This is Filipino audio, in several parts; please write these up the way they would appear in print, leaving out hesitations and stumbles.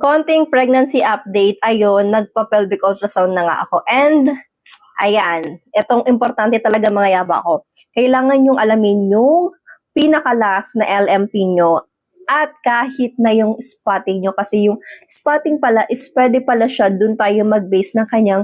konting pregnancy update, ayun, nagpa-pelvic ultrasound na nga ako. And, ayan, itong importante talaga mga yaba ko. Kailangan yung alamin yung pinakalas na LMP nyo at kahit na yung spotting nyo. Kasi yung spotting pala is pwede pala siya, dun tayo mag-base ng kanyang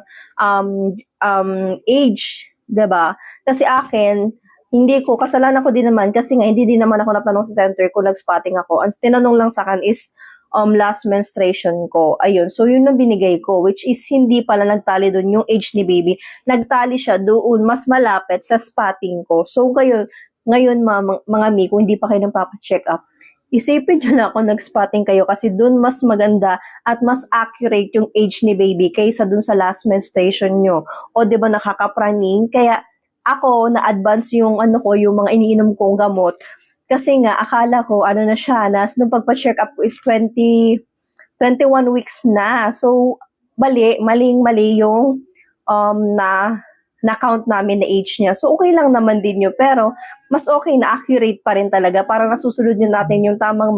age. 'Di ba? Kasi akin, hindi ko, kasalanan ko din naman kasi nga hindi din naman ako natanong sa center kung nag-spotting ako. Ang tinanong lang sa akin is last menstruation ko. Ayun. So, yun ang binigay ko, which is hindi pala nagtali doon yung age ni baby. Nagtali siya doon, mas malapit sa spotting ko. So, ngayon mga mi, kung hindi pa kayo nagpapacheck up, isipin nyo na kung nag-spotting kayo kasi doon mas maganda at mas accurate yung age ni baby kaysa doon sa last menstruation nyo. O, di ba nakakapraning? Kaya, ako, na-advance yung yung mga iniinom kong gamot. Kasi nga, akala ko, na siya, nung pagpa-check up ko is 21 weeks na. So, maling-mali yung na-count namin na age niya. So, okay lang naman din yun. Pero, mas okay na accurate pa rin talaga. Para nasusunod nyo natin yung tamang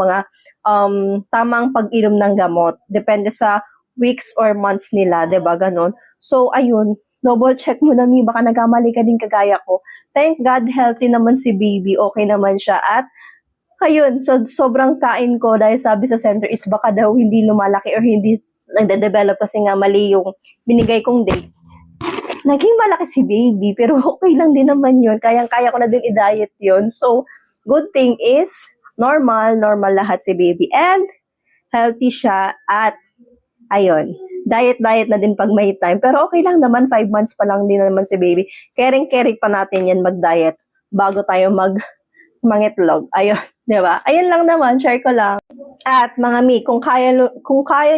pag-inom ng gamot. Depende sa weeks or months nila, 'di ba? Ganon. So, ayun, double check mo na mi, baka nagkamali ka din kagaya ko. Thank God, healthy naman si baby, okay naman siya. At, ayun, so sobrang kain ko dahil sabi sa center is baka daw hindi lumalaki or hindi nagde-develop kasi nga mali yung binigay kong date. Naging malaki si baby, pero okay lang din naman yun. Kayang-kaya ko na din i-diet yun. So, good thing is, normal lahat si baby. And, healthy siya at, ayun, diet na din pag may time. Pero okay lang naman, 5 months pa lang din naman si baby. Caring pa natin yan mag-diet bago tayo mangitlog. Ayun, di ba? Ayun lang naman, share ko lang. At mga mi, kung kaya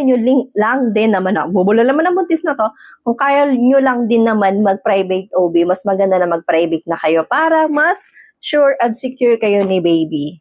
nyo lang din naman, bubula naman ang buntis na to, kung kaya nyo lang din naman mag-private OB, mas maganda na mag-private na kayo para mas sure and secure kayo ni baby.